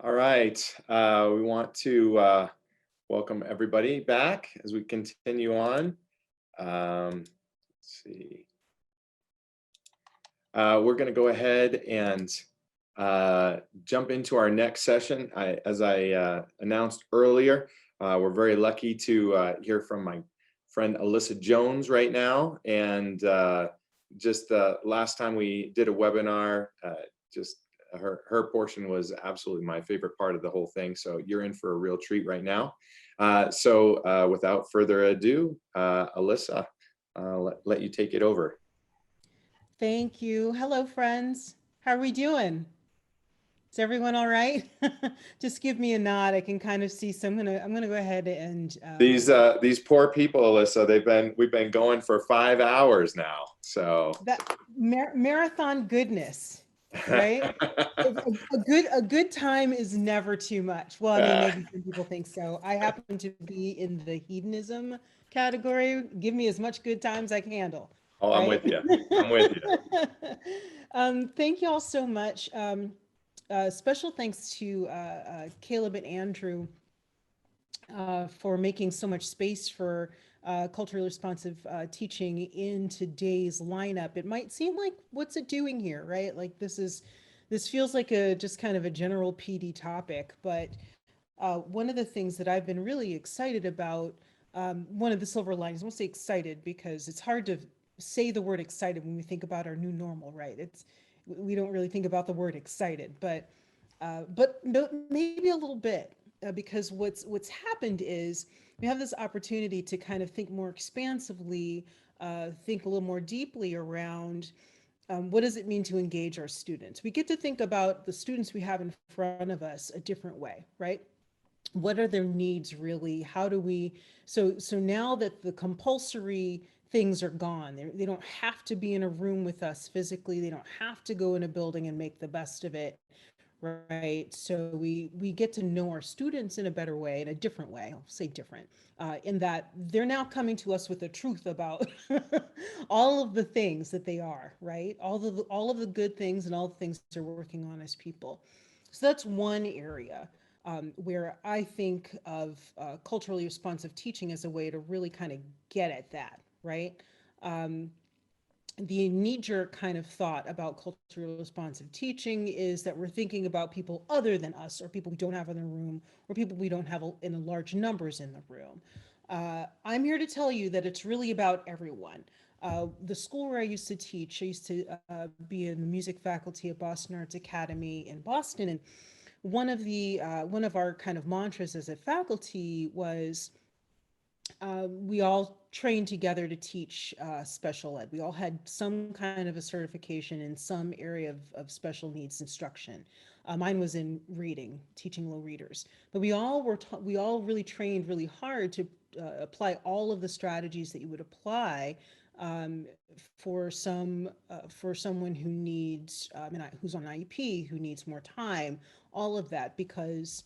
All right. We want to welcome everybody back as we continue on. Let's see. We're going to go ahead and jump into our next session. As I announced earlier, we're very lucky to hear from my friend Alyssa Jones right now. And just last time we did a webinar, just her portion was absolutely my favorite part of the whole thing. So you're in for a real treat right now. Without further ado, Alyssa, let you take it over. Thank you. Hello, friends. How are we doing? Is everyone all right? Just give me a nod. I can kind of see. So I'm gonna go ahead and These poor people, Alyssa, we've been going for 5 hours now. So that marathon goodness, right? A good time is never too much. Well, I mean, uh, maybe some people think so. I happen to be in the hedonism category. Give me as much good times I can handle, oh, I'm right? with you. I'm with you. Thank you all so much. Special thanks to Caleb and Andrew for making so much space for culturally responsive teaching in today's lineup. It might seem like, what's it doing here, right? Like this feels like a just kind of a general PD topic, but one of the things that I've been really excited about, one of the silver linings, I won't say excited because it's hard to say the word excited when we think about our new normal, right? We don't really think about the word excited, but no, maybe a little bit, because what's happened is we have this opportunity to kind of think more expansively, think a little more deeply around what does it mean to engage our students. We get to think about the students we have in front of us a different way, right? What are their needs really? How do we, so now that the compulsory things are gone, they don't have to be in a room with us physically, they don't have to go in a building and make the best of it, right? So we get to know our students in a better way, in a different way. I'll say different, in that they're now coming to us with the truth about all of the things that they are, right? All of the good things and all the things they're working on as people. So that's one area where I think of culturally responsive teaching as a way to really kind of get at that, right? Um, the knee-jerk kind of thought about culturally responsive teaching is that we're thinking about people other than us, or people we don't have in the room, or people we don't have in large numbers in the room. I'm here to tell you that it's really about everyone. The school where I used to teach, I used to be in the music faculty at Boston Arts Academy in Boston, and one of our kind of mantras as a faculty was we all trained together to teach special ed. We all had some kind of a certification in some area of special needs instruction. Mine was in reading, teaching low readers. But we all really trained really hard to apply all of the strategies that you would apply um, for someone who needs, who's on IEP, who needs more time, all of that, because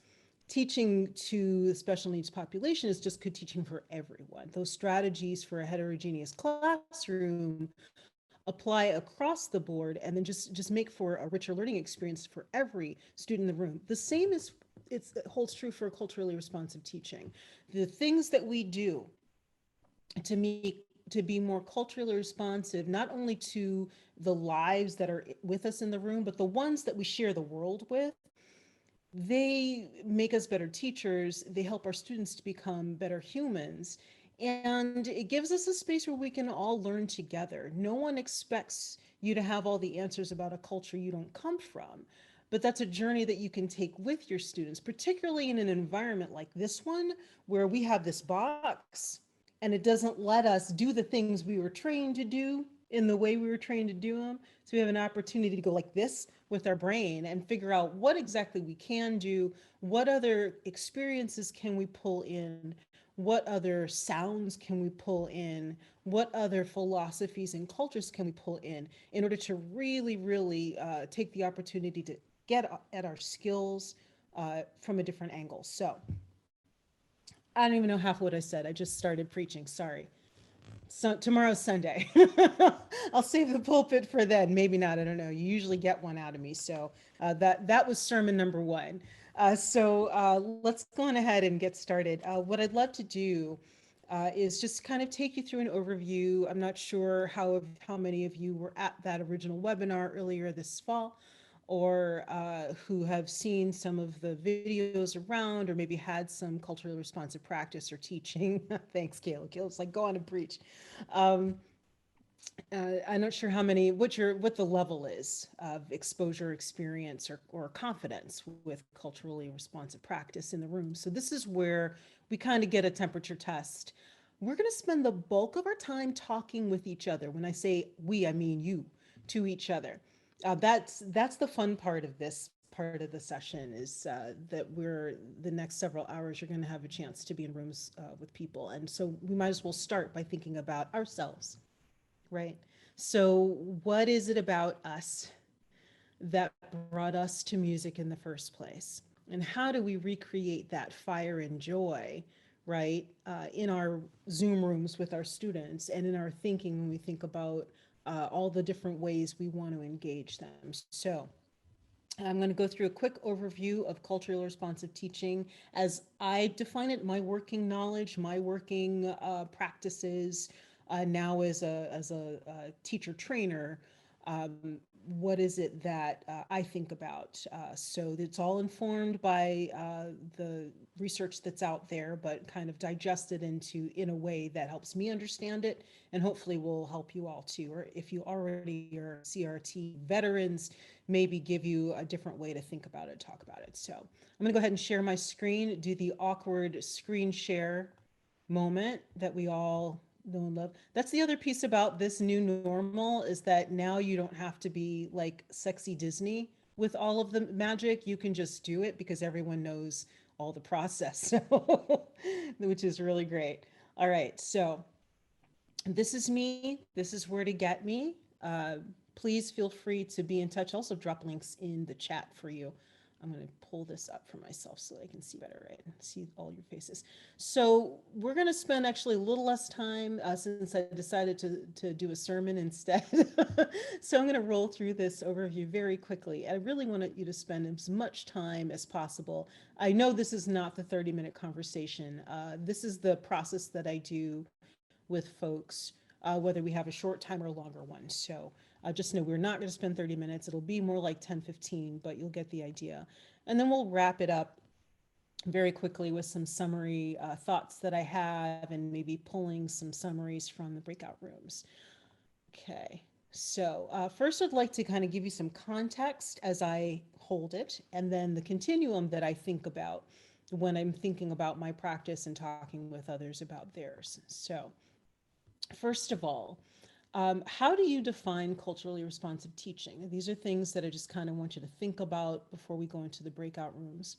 teaching to the special needs population is just good teaching for everyone. Those strategies for a heterogeneous classroom apply across the board, and then just make for a richer learning experience for every student in the room. The same is it holds true for culturally responsive teaching. The things that we do to be more culturally responsive, not only to the lives that are with us in the room, but the ones that we share the world with, they make us better teachers. They help our students to become better humans. And it gives us a space where we can all learn together. No one expects you to have all the answers about a culture you don't come from. But that's a journey that you can take with your students, particularly in an environment like this one, where we have this box and it doesn't let us do the things we were trained to do in the way we were trained to do them. So we have an opportunity to go like this with our brain and figure out what exactly we can do, what other experiences can we pull in, what other sounds can we pull in, what other philosophies and cultures can we pull in order to really, really take the opportunity to get at our skills from a different angle. So I don't even know half what I said. I just started preaching. Sorry. So tomorrow's Sunday. I'll save the pulpit for then. Maybe not. I don't know. You usually get one out of me. So that was sermon number one. Let's go on ahead and get started. What I'd love to do is just kind of take you through an overview. I'm not sure how many of you were at that original webinar earlier this fall, or who have seen some of the videos around, or maybe had some culturally responsive practice or teaching. Thanks, Kayla. Kayla's like, go on and preach. Um, I'm not sure how many, what the level is of exposure, experience, or confidence with culturally responsive practice in the room. So this is where we kind of get a temperature test. We're going to spend the bulk of our time talking with each other. When I say we, I mean you, to each other. That's the fun part of this part of the session, is that the next several hours you're going to have a chance to be in rooms with people, and so we might as well start by thinking about ourselves. Right. So, what is it about us that brought us to music in the first place? And how do we recreate that fire and joy, right, in our Zoom rooms with our students and in our thinking when we think about all the different ways we want to engage them? So, I'm going to go through a quick overview of culturally responsive teaching as I define it, my working knowledge, my working practices now as a teacher trainer. What is it that I think about? So it's all informed by the research that's out there, but kind of digested in a way that helps me understand it, and hopefully will help you all too. Or if you already are CRT veterans, maybe give you a different way to think about it, talk about it. So I'm gonna go ahead and share my screen, do the awkward screen share moment that we all know and love. That's the other piece about this new normal, is that now you don't have to be like sexy Disney with all of the magic. You can just do it because everyone knows all the process, which is really great. All right, so this is me. This is where to get me. Please feel free to be in touch. Also, drop links in the chat for you. I'm going to pull this up for myself so I can see better, right? See all your faces. So we're going to spend actually a little less time since I decided to do a sermon instead. So I'm going to roll through this overview very quickly. I really want you to spend as much time as possible. I know this is not the 30-minute conversation. This is the process that I do with folks, whether we have a short time or a longer one. So just know we're not going to spend 30 minutes. It'll be more like 10, 15, but you'll get the idea. And then we'll wrap it up very quickly with some summary thoughts that I have, and maybe pulling some summaries from the breakout rooms. Okay. So first I'd like to kind of give you some context as I hold it, and then the continuum that I think about when I'm thinking about my practice and talking with others about theirs. So first of all, how do you define culturally responsive teaching? These are things that I just kind of want you to think about before we go into the breakout rooms.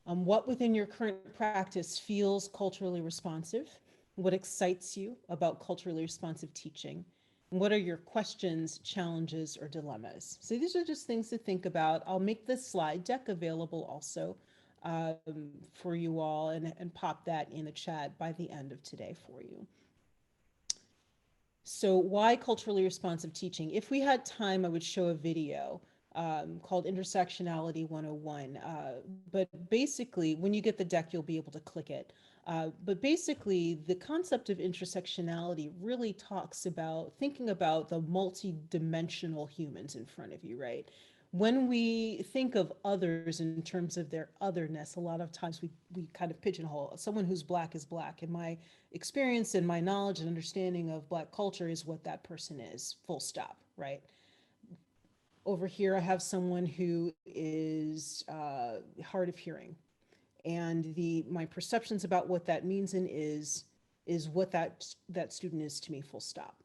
What within your current practice feels culturally responsive? What excites you about culturally responsive teaching? And what are your questions, challenges, or dilemmas? So these are just things to think about. I'll make this slide deck available also for you all, and pop that in the chat by the end of today for you. So why culturally responsive teaching? If we had time, I would show a video called Intersectionality 101. But basically, when you get the deck, you'll be able to click it. But basically, the concept of intersectionality really talks about thinking about the multi-dimensional humans in front of you, right? When we think of others in terms of their otherness, a lot of times we kind of pigeonhole someone who's black is black. And my experience and my knowledge and understanding of Black culture is what that person is, full stop, right? Over here, I have someone who is hard of hearing, and my perceptions about what that means and is what that student is to me, full stop.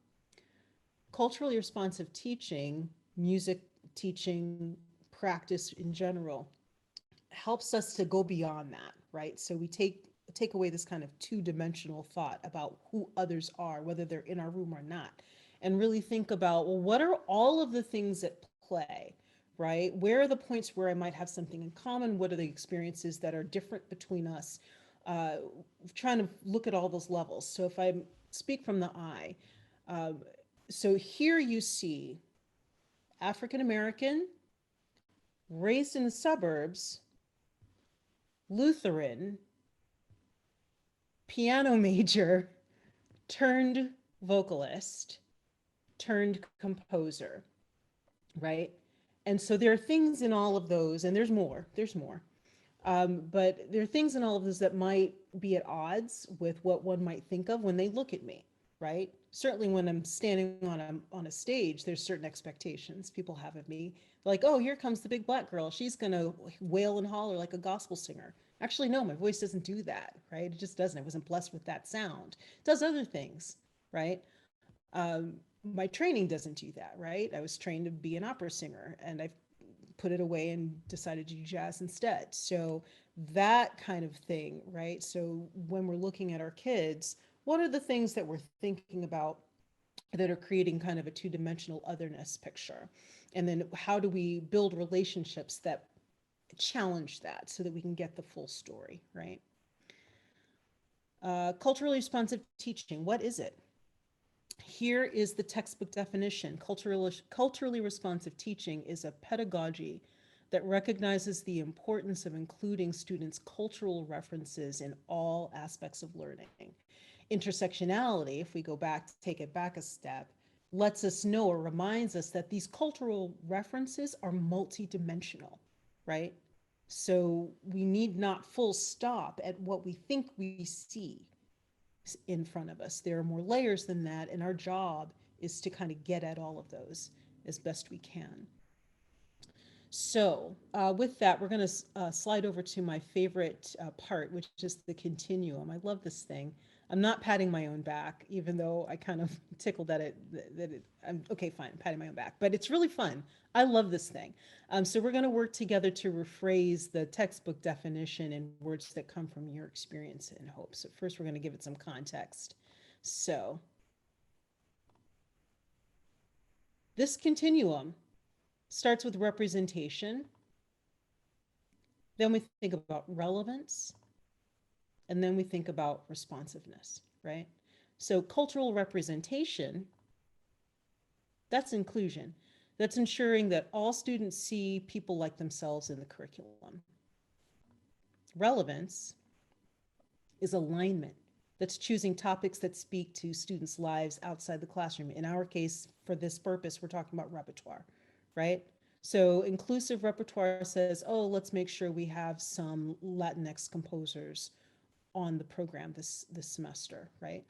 Culturally responsive teaching, music teaching, practice in general, helps us to go beyond that, right? So we take away this kind of two-dimensional thought about who others are, whether they're in our room or not, and really think about, well, what are all of the things at play, right? Where are the points where I might have something in common? What are the experiences that are different between us? Trying to look at all those levels. So if I speak from the I, so here you see African American, raised in the suburbs, Lutheran, piano major, turned vocalist, turned composer, right? And so there are things in all of those, and there's more. But there are things in all of this that might be at odds with what one might think of when they look at me, right? Certainly when I'm standing on a stage, there's certain expectations people have of me. Like, oh, here comes the big black girl. She's going to wail and holler like a gospel singer. Actually, no, my voice doesn't do that, right? It just doesn't. I wasn't blessed with that sound. It does other things, right? My training doesn't do that, right? I was trained to be an opera singer, and I put it away and decided to do jazz instead. So that kind of thing, right? So when we're looking at our kids, what are the things that we're thinking about that are creating kind of a two-dimensional otherness picture? And then how do we build relationships that challenge that so that we can get the full story, right? Culturally responsive teaching, what is it? Here is the textbook definition. Culturally responsive teaching is a pedagogy that recognizes the importance of including students' cultural references in all aspects of learning. Intersectionality, if we go back, take it back a step, lets us know or reminds us that these cultural references are multidimensional, right? So we need not full stop at what we think we see in front of us. There are more layers than that, and our job is to kind of get at all of those as best we can. So with that, we're going to slide over to my favorite part, which is the continuum. I love this thing. I'm not patting my own back, even though I kind of tickled at it. I'm okay, fine, I'm patting my own back, but it's really fun. I love this thing. So we're going to work together to rephrase the textbook definition in words that come from your experience and hope. So first, we're going to give it some context. So this continuum starts with representation. Then we think about relevance. And then we think about responsiveness, right? So cultural representation, that's inclusion. That's ensuring that all students see people like themselves in the curriculum. Relevance is alignment. That's choosing topics that speak to students' lives outside the classroom. In our case, for this purpose, we're talking about repertoire, right? So inclusive repertoire says, oh, let's make sure we have some Latinx composers on the program this semester, right?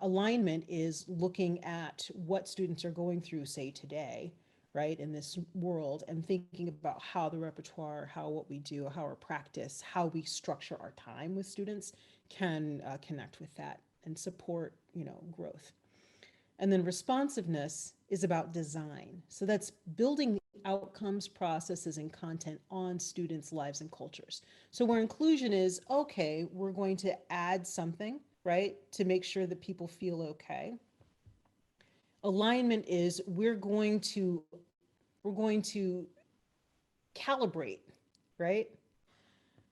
Alignment is looking at what students are going through, say today, right, in this world, and thinking about how the repertoire, how what we do, how our practice, how we structure our time with students can connect with that and support, growth. And then responsiveness is about design. So that's building outcomes, processes, and content on students' lives and cultures. So where inclusion is, okay, we're going to add something, right, to make sure that people feel okay. Alignment is we're going to calibrate, right?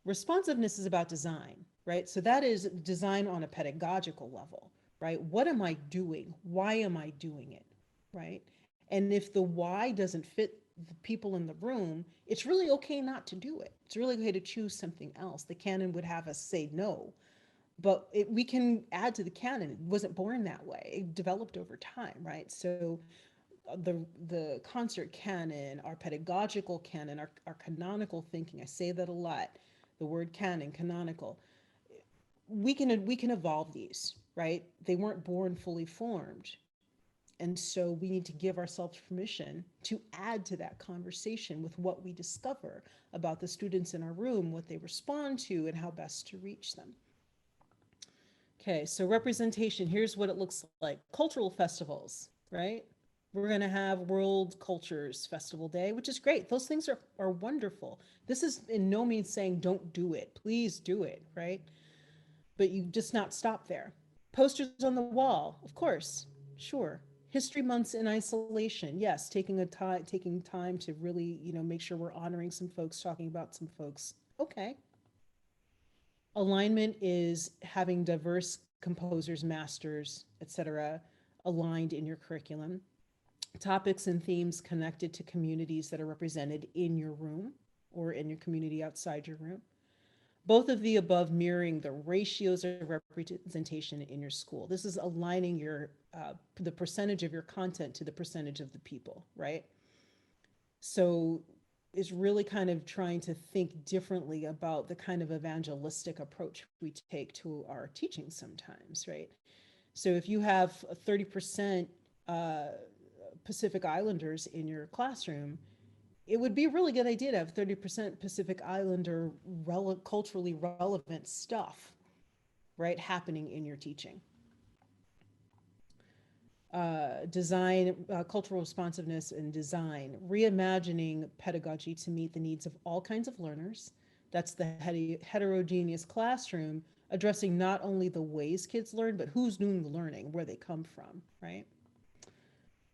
Responsiveness is about design, right? So that is design on a pedagogical level, right? What am I doing? Why am I doing it, right? And if the why doesn't fit the people in the room, it's really okay not to do it. It's really okay to choose something else. The canon would have us say no, but we can add to the canon. It wasn't born that way. It developed over time, right? So the concert canon, our pedagogical canon, our canonical thinking, I say that a lot, the word canon, canonical, we can evolve these, right? They weren't born fully formed. And so we need to give ourselves permission to add to that conversation with what we discover about the students in our room, what they respond to, and how best to reach them. Okay, so representation, here's what it looks like. Cultural festivals, right? We're going to have World Cultures Festival Day, which is great. Those things are wonderful. This is in no means saying don't do it. Please do it, right? But you just not stop there. Posters on the wall, of course, sure. History months in isolation, yes. Taking time to really, make sure we're honoring some folks, talking about some folks. Okay. Alignment is having diverse composers, masters, etc., aligned in your curriculum. Topics and themes connected to communities that are represented in your room or in your community outside your room. Both of the above mirroring the ratios of representation in your school. This is aligning the percentage of your content to the percentage of the people, right? So it's really kind of trying to think differently about the kind of evangelistic approach we take to our teaching sometimes, right? So if you have 30% uh, Pacific Islanders in your classroom, it would be a really good idea to have 30% Pacific Islander culturally relevant stuff, right, happening in your teaching. Design, cultural responsiveness and design, reimagining pedagogy to meet the needs of all kinds of learners. That's the heterogeneous classroom, addressing not only the ways kids learn, but who's doing the learning, where they come from, right?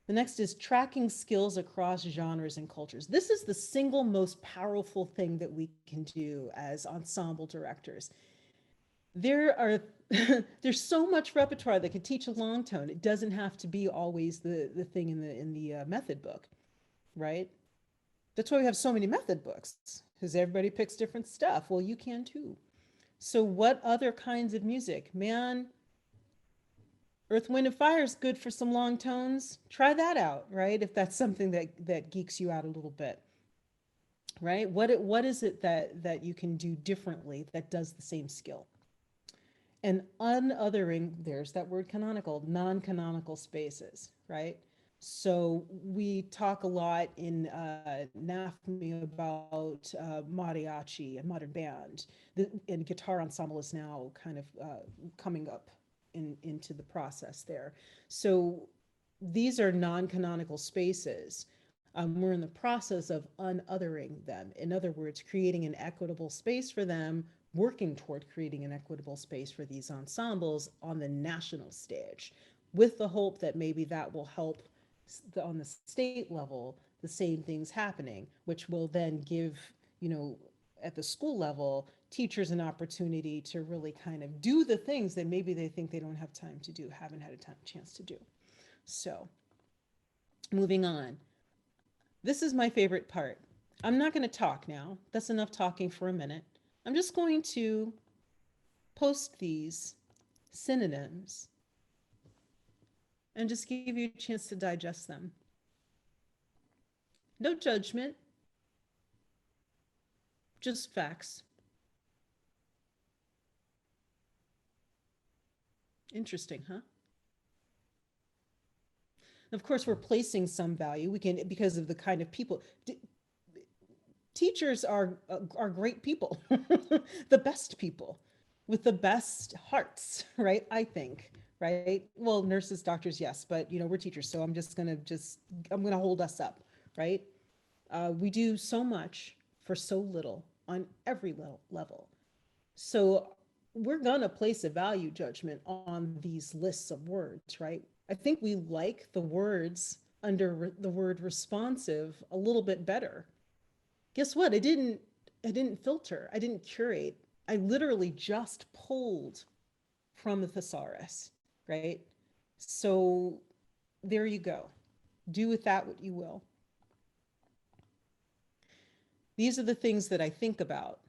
The next is tracking skills across genres and cultures. This is the single most powerful thing that we can do as ensemble directors. There's so much repertoire that could teach a long tone. It doesn't have to be always the thing in the method book, right? That's why we have so many method books, because everybody picks different stuff. Well, you can too. So what other kinds of music? Man, Earth, Wind, and Fire is good for some long tones. Try that out, right? If that's something that geeks you out a little bit, right? What is it that you can do differently that does the same skill? And unothering, there's that word canonical, non-canonical spaces, right? So we talk a lot in NAFME about mariachi and modern band. And guitar ensemble is now kind of coming up into the process there. So these are non-canonical spaces. We're in the process of unothering them. In other words, creating an equitable space for them, working toward creating an equitable space for these ensembles on the national stage, with the hope that maybe that will help on the state level, the same things happening, which will then give, at the school level, teachers an opportunity to really kind of do the things that maybe they think they don't have time to do, haven't had a chance to do. So, moving on. This is my favorite part. I'm not going to talk now. That's enough talking for a minute. I'm just going to post these synonyms and just give you a chance to digest them. No judgment, just facts. Interesting, huh? Of course, we're placing some value. We can, because of the kind of people. Teachers are great people, the best people, with the best hearts, right? I think, right? Well, nurses, doctors, yes, but we're teachers, so I'm gonna hold us up, right? We do so much for so little on every level. So we're gonna place a value judgment on these lists of words, right? I think we like the words under the word responsive a little bit better. Guess what? I didn't filter. I didn't curate. I literally just pulled from the thesaurus, right? So there you go. Do with that what you will. These are the things that I think about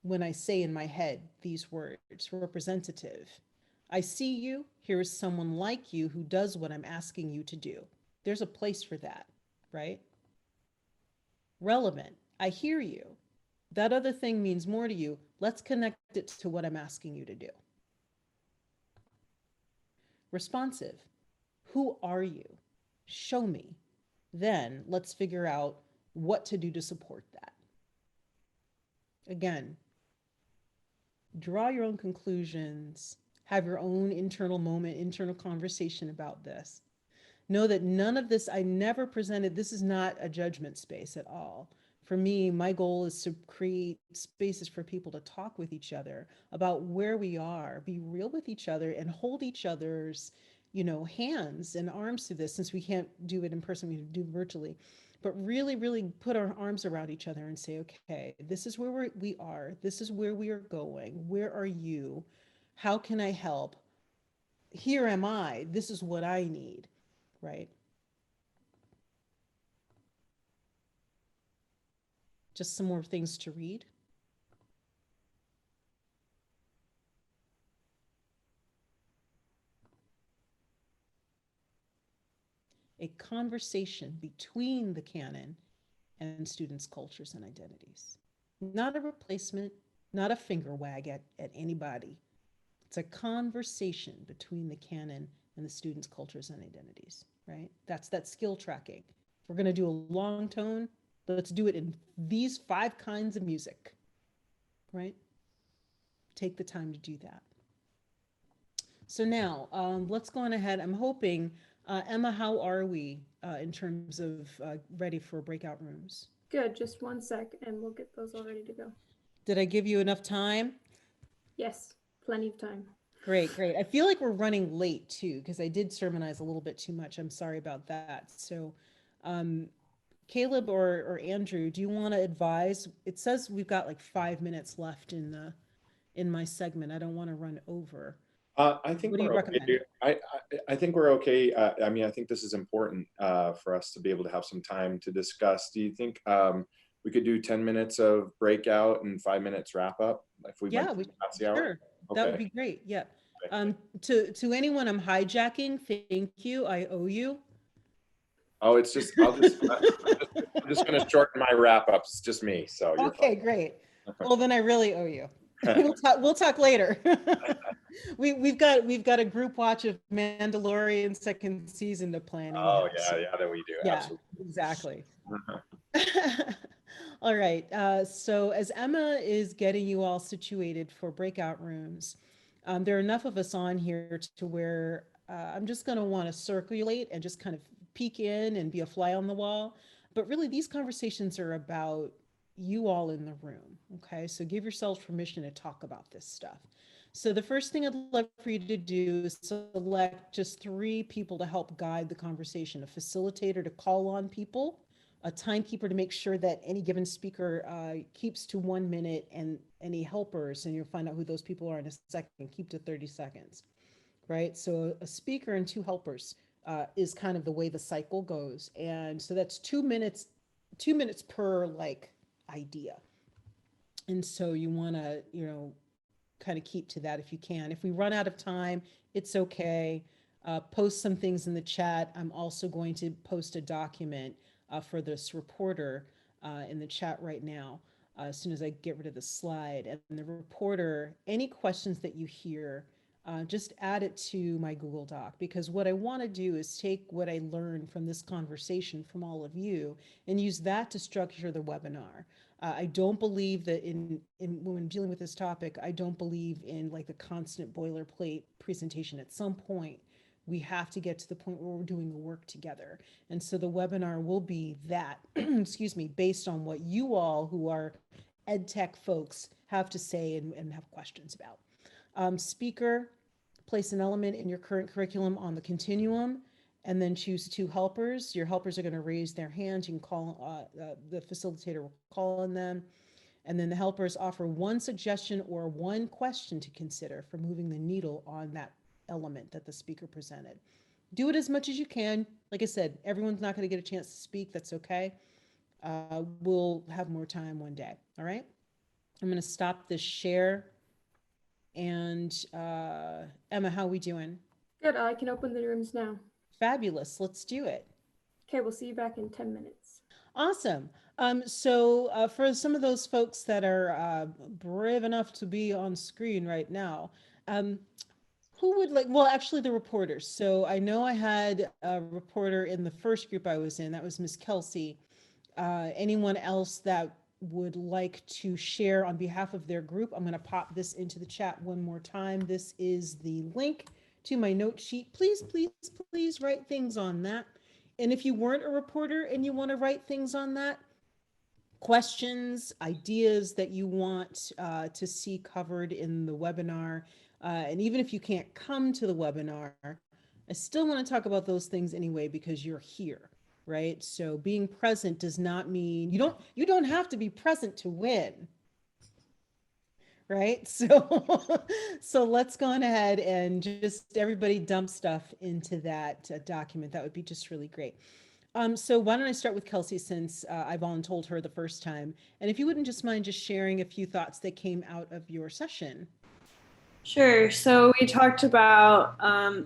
when I say in my head these words: representative. I see you. Here is someone like you who does what I'm asking you to do. There's a place for that, right? Relevant. I hear you. That other thing means more to you. Let's connect it to what I'm asking you to do. Responsive. Who are you? Show me. Then let's figure out what to do to support that. Again, draw your own conclusions, have your own internal moment, internal conversation about this. Know that none of this, I never presented, this is not a judgment space at all. For me, my goal is to create spaces for people to talk with each other about where we are, be real with each other, and hold each other's, hands and arms through this. Since we can't do it in person, we do virtually. But really, really put our arms around each other and say, okay, this is where we are. This is where we are going. Where are you? How can I help? Here am I. This is what I need, right? Just some more things to read. a conversation between the canon and students' cultures and identities. Not a replacement, not a finger wag at anybody. It's a conversation between the canon and the students' cultures and identities, right? That's that skill tracking. If we're going to do a long tone, let's do it in these 5 kinds of music, right? Take the time to do that. So now, let's go on ahead. I'm hoping, Emma, how are we in terms of ready for breakout rooms? Good, just 1 sec and we'll get those all ready to go. Did I give you enough time? Yes, plenty of time. Great, great. I feel like we're running late too, because I did sermonize a little bit too much. I'm sorry about that. So, Caleb or Andrew, do you want to advise? It says we've got like 5 minutes left in my segment. I don't want to run over. I think What do you we're recommend? okay. I think we're okay. I mean, I think this is important for us to be able to have some time to discuss. Do you think we could do 10 minutes of breakout and 5 minutes wrap up if we Yeah, went past the hour? sure. That would Okay. be great. Yeah. Okay. To anyone I'm hijacking, thank you. I owe you. Oh, it's just I'm just going to shorten my wrap up. It's just me, so you're Okay, fine. great. Well, then I really owe you. We'll talk later. We've got a group watch of Mandalorian second season to plan. Oh anyhow, so- yeah, that we do. Yeah, Absolutely. exactly. All right. So as Emma is getting you all situated for breakout rooms, there are enough of us on here to where I'm just going to want to circulate and just kind of peek in and be a fly on the wall. But really, these conversations are about you all in the room. Okay. So give yourselves permission to talk about this stuff. So the first thing I'd love for you to do is select just 3 people to help guide the conversation, a facilitator to call on people, a timekeeper to make sure that any given speaker keeps to 1 minute, and any helpers, and you'll find out who those people are in a second, keep to 30 seconds, right? So a speaker and 2 helpers is kind of the way the cycle goes. And so that's 2 minutes, 2 minutes per like idea. And so you want to, kind of keep to that if you can. If we run out of time, it's okay. Post some things in the chat. I'm also going to post a document for this reporter in the chat right now, as soon as I get rid of the slide. And the reporter, any questions that you hear, just add it to my Google Doc, because what I want to do is take what I learned from this conversation from all of you and use that to structure the webinar. I don't believe that when dealing with this topic, I don't believe in like the constant boilerplate presentation. At some point, we have to get to the point where we're doing the work together. And so the webinar will be that, excuse me, based on what you all who are EdTech folks have to say and have questions about. Speaker, place an element in your current curriculum on the continuum, and then choose 2 helpers. Your helpers are going to raise their hands. You can call, the facilitator will call on them. And then the helpers offer 1 suggestion or 1 question to consider for moving the needle on that element that the speaker presented. Do it as much as you can. Like I said, everyone's not going to get a chance to speak. That's okay. We'll have more time one day. All right. I'm going to stop this share. And Emma, how are we doing? Good, I can open the rooms now. Fabulous. Let's do it. Okay, we'll see you back in 10 minutes. Awesome. So for some of those folks that are brave enough to be on screen right now, who would like, well, actually the reporters. So I know I had a reporter in the first group I was in, that was Miss Kelsey. Anyone else that would like to share on behalf of their group, I'm going to pop this into the chat one more time. This is the link to my note sheet. Please, please, please write things on that. And if you weren't a reporter and you want to write things on that, questions, ideas that you want to see covered in the webinar, and even if you can't come to the webinar, I still want to talk about those things anyway because you're here, right? So being present does not mean you don't have to be present to win. Right? So let's go on ahead and just everybody dump stuff into that document. That would be just really great. So why don't I start with Kelsey, since I voluntold her the first time. And if you wouldn't just mind just sharing a few thoughts that came out of your session. Sure. So we talked about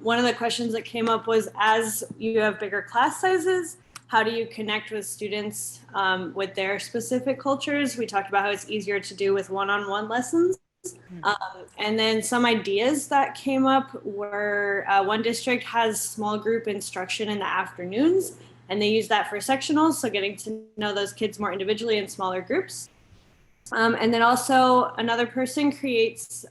one of the questions that came up was, as you have bigger class sizes, how do you connect with students with their specific cultures? We talked about how it's easier to do with one-on-one lessons. And then some ideas that came up were one district has small group instruction in the afternoons, and they use that for sectionals, so getting to know those kids more individually in smaller groups. And then also another person creates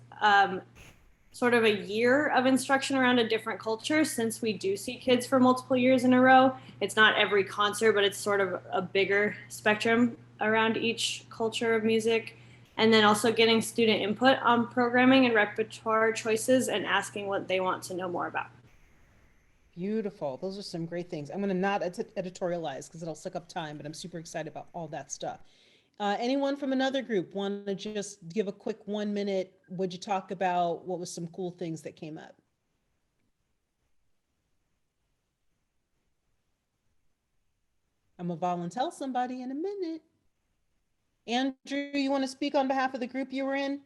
sort of a year of instruction around a different culture, since we do see kids for multiple years in a row. It's not every concert, but it's sort of a bigger spectrum around each culture of music. And then also getting student input on programming and repertoire choices and asking what they want to know more about. Beautiful. Those are some great things. I'm going to not editorialize because it'll suck up time, but I'm super excited about all that stuff. Anyone from another group want to just give a quick 1 minute? Would you talk about what was some cool things that came up? I'm gonna volunteer somebody in a minute. Andrew, you want to speak on behalf of the group you were in?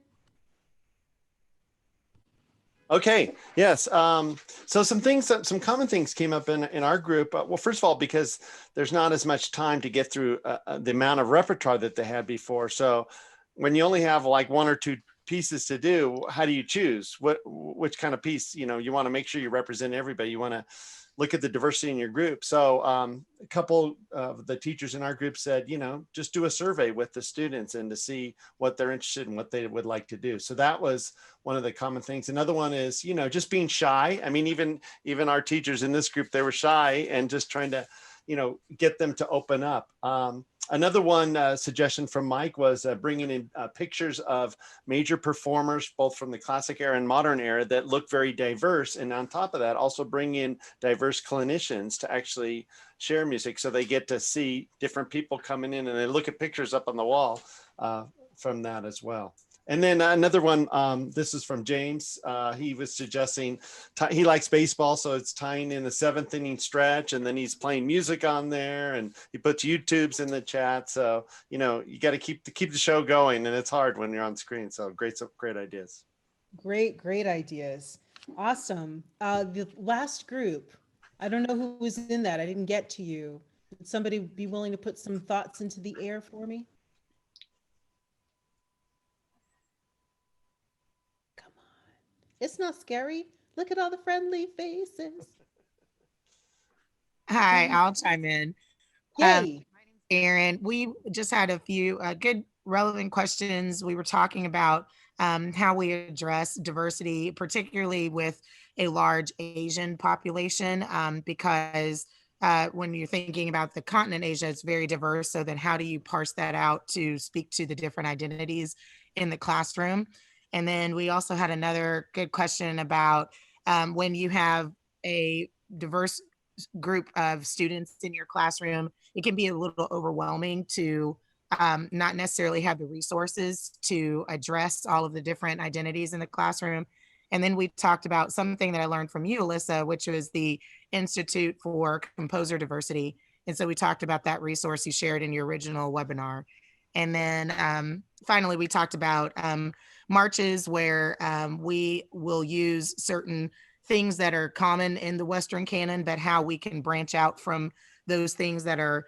Okay, yes. So some common things came up in our group. Well, first of all, because there's not as much time to get through the amount of repertoire that they had before. So when you only have like one or two pieces to do, how do you choose which kind of piece? You know, you want to make sure you represent everybody. You want to look at the diversity in your group. So a couple of the teachers in our group said, you know, just do a survey with the students and to see what they're interested in, what they would like to do. So that was one of the common things. Another one is, you know, just being shy. I mean, even our teachers in this group, they were shy, and just trying to, you know, get them to open up. Another one suggestion from Mike was bringing in pictures of major performers, both from the classic era and modern era, that look very diverse. And on top of that, also bring in diverse clinicians to actually share music, so they get to see different people coming in, and they look at pictures up on the wall from that as well. And then another one, this is from James. He was suggesting, he likes baseball, so it's tying in the 7th inning stretch, and then he's playing music on there, and he puts YouTubes in the chat. So, you know, you got to keep the show going, and it's hard when you're on screen. So great ideas. Great ideas. Awesome. The last group, I don't know who was in that. I didn't get to you. Would somebody be willing to put some thoughts into the air for me? It's not scary. Look at all the friendly faces. Hi, I'll chime in. Yay. My name's Erin. We just had a few good relevant questions. We were talking about how we address diversity, particularly with a large Asian population, because when you're thinking about the continent Asia, it's very diverse. So then how do you parse that out to speak to the different identities in the classroom? And then we also had another good question about when you have a diverse group of students in your classroom, it can be a little overwhelming to not necessarily have the resources to address all of the different identities in the classroom. And then we talked about something that I learned from you, Alyssa, which was the Institute for Composer Diversity. And so we talked about that resource you shared in your original webinar. And then finally, we talked about marches where we will use certain things that are common in the Western canon, but how we can branch out from those things that are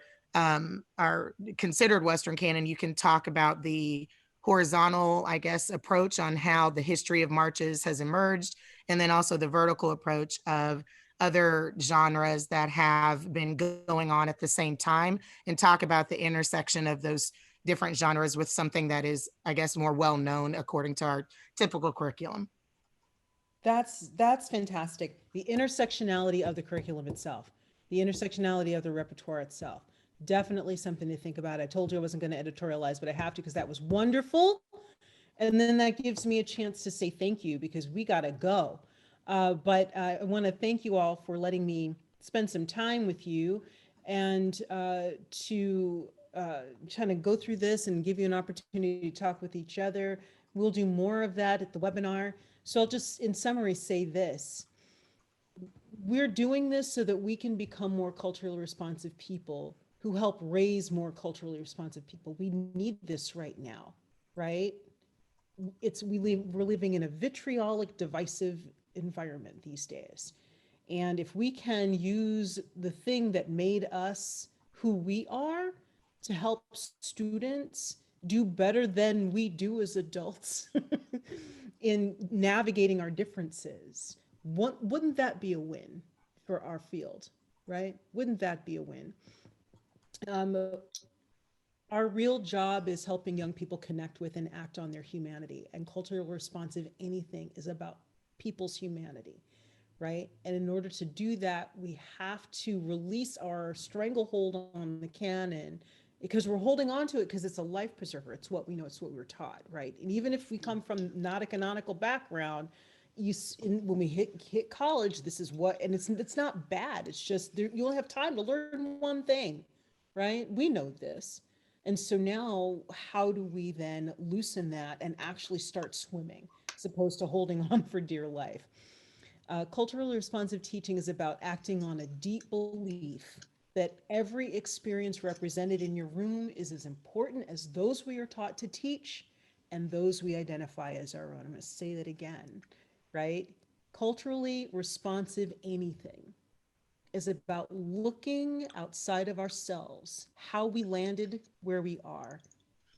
considered Western canon. You can talk about the horizontal, I guess, approach on how the history of marches has emerged, and then also the vertical approach of other genres that have been going on at the same time, and talk about the intersection of those different genres with something that is, I guess, more well-known according to our typical curriculum. That's fantastic. The intersectionality of the curriculum itself, the intersectionality of the repertoire itself, definitely something to think about. I told you I wasn't going to editorialize, but I have to because that was wonderful. And then that gives me a chance to say thank you because we got to go. But I want to thank you all for letting me spend some time with you and to kind of go through this and give you an opportunity to talk with each other. We'll do more of that at the webinar. So I'll just, in summary, say this. We're doing this so that we can become more culturally responsive people who help raise more culturally responsive people. We need this right now, right? we're living in a vitriolic, divisive environment these days. And if we can use the thing that made us who we are to help students do better than we do as adults in navigating our differences, wouldn't that be a win for our field, right? Wouldn't that be a win? Um, our real job is helping young people connect with and act on their humanity. And culturally responsive anything is about people's humanity, right? And in order to do that, we have to release our stranglehold on the canon, because we're holding on to it because it's a life preserver. It's what we know, it's what we were taught, right? And even if we come from not a canonical background, when we hit college, this is what, and it's not bad. It's just you only have time to learn one thing, right? We know this. And so now, how do we then loosen that and actually start swimming, as opposed to holding on for dear life? Culturally responsive teaching is about acting on a deep belief that every experience represented in your room is as important as those we are taught to teach and those we identify as our own. I'm going to say that again, right? Culturally responsive anything is about looking outside of ourselves, how we landed where we are,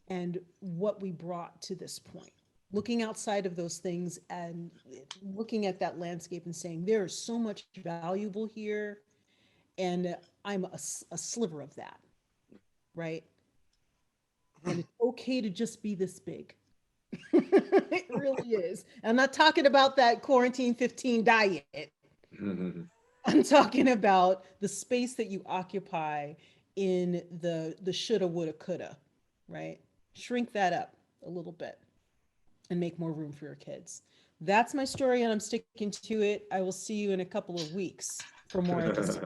and what we brought to this point. Looking outside of those things and looking at that landscape and saying, there is so much valuable here, and I'm a sliver of that, right? And it's okay to just be this big. It really is. I'm not talking about that quarantine 15 diet. Mhm. I'm talking about the space that you occupy in the shoulda, woulda, coulda, right? Shrink that up a little bit and make more room for your kids. That's my story, and I'm sticking to it. I will see you in a couple of weeks for more of this.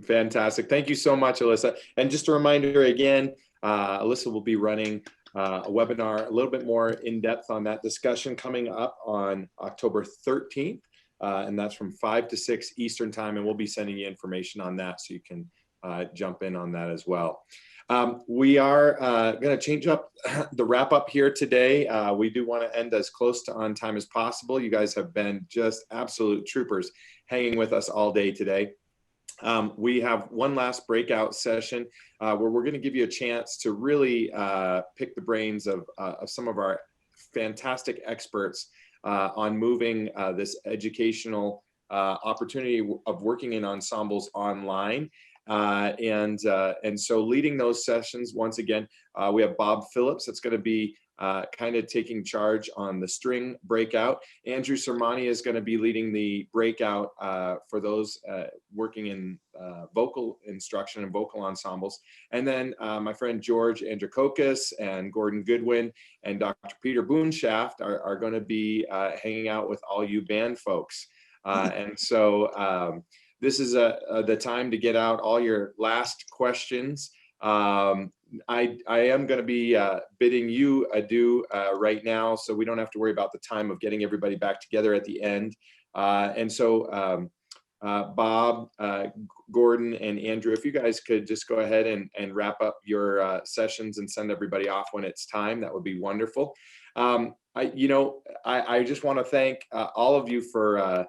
Fantastic. Thank you so much, Alyssa. And just a reminder again, Alyssa will be running a webinar a little bit more in depth on that discussion coming up on October 13th. And that's from 5 to 6 Eastern time. And we'll be sending you information on that so you can jump in on that as well. We are going to change up the wrap up here today. We do want to end as close to on time as possible. You guys have been just absolute troopers hanging with us all day today. We have one last breakout session where we're going to give you a chance to really pick the brains of some of our fantastic experts on moving this educational opportunity of working in ensembles online. And so leading those sessions, once again, we have Bob Phillips that's going to be kind of taking charge on the string breakout. Andrew Sermani is going to be leading the breakout for those working in vocal instruction and vocal ensembles. And then my friend George Andrikokis and Gordon Goodwin and Dr. Peter Boonshaft are going to be hanging out with all you band folks. And so this is the time to get out all your last questions. I am going to be bidding you adieu right now, so we don't have to worry about the time of getting everybody back together at the end. And so Bob, Gordon, and Andrew, if you guys could just go ahead and wrap up your sessions and send everybody off when it's time, that would be wonderful. I just want to thank all of you for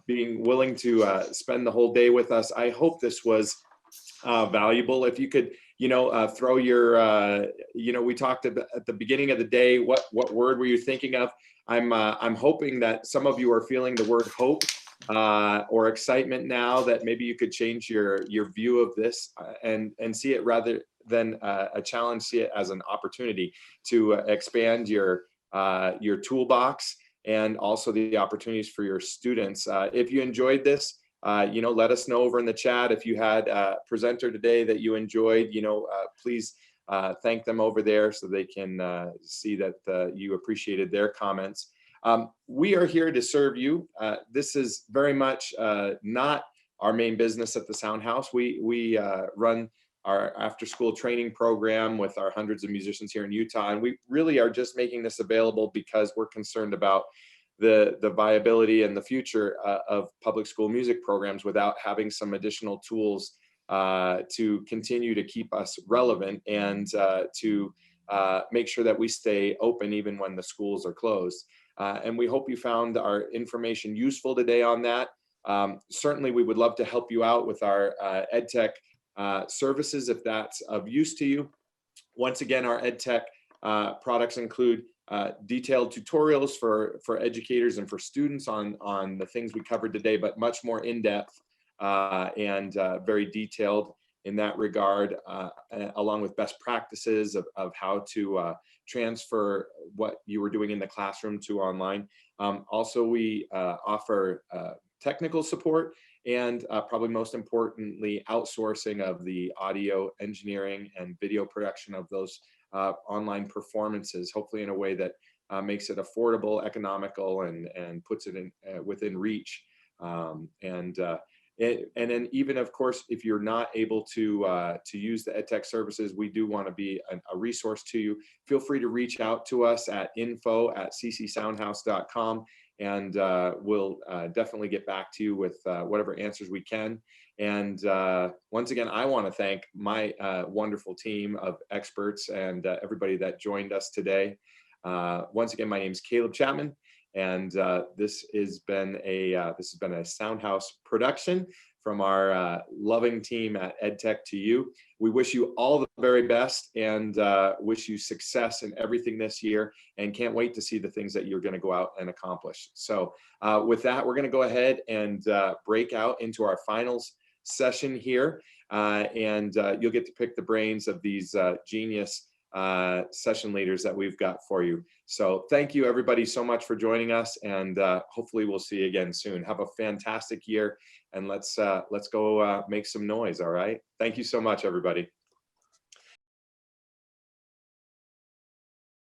being willing to spend the whole day with us. I hope this was valuable. If you could, throw your, we talked at the beginning of the day, what word were you thinking of? I'm hoping that some of you are feeling the word hope or excitement now, that maybe you could change your view of this and see it rather than a challenge, see it as an opportunity to expand your toolbox and also the opportunities for your students. If you enjoyed this, let us know over in the chat. If you had a presenter today that you enjoyed, please thank them over there so they can see that you appreciated their comments. We are here to serve you. This is very much not our main business at the Sound House. We run our after-school training program with our hundreds of musicians here in Utah, and we really are just making this available because we're concerned about the viability and the future of public school music programs without having some additional tools to continue to keep us relevant and to make sure that we stay open even when the schools are closed. And we hope you found our information useful today on that. Certainly, we would love to help you out with our EdTech services if that's of use to you. Once again, our EdTech products include detailed tutorials for educators and for students on the things we covered today, but much more in-depth and very detailed in that regard, along with best practices of how to transfer what you were doing in the classroom to online. Also, we offer technical support and probably most importantly, outsourcing of the audio engineering and video production of those online performances, hopefully in a way that makes it affordable, economical, and puts it in within reach. And then even, of course, if you're not able to use the EdTech services, we do want to be a resource to you. Feel free to reach out to us at info@ccsoundhouse.com, and we'll definitely get back to you with whatever answers we can. And once again, I want to thank my wonderful team of experts and everybody that joined us today. Once again, my name is Caleb Chapman, and this has been a Soundhouse production from our loving team at EdTech to you. We wish you all the very best and wish you success in everything this year, and can't wait to see the things that you're going to go out and accomplish. So with that, we're going to go ahead and break out into our finals session here, and you'll get to pick the brains of these genius session leaders that we've got for you. So thank you everybody so much for joining us, and hopefully we'll see you again soon. Have a fantastic year, and let's go make some noise. All right. Thank you so much, everybody.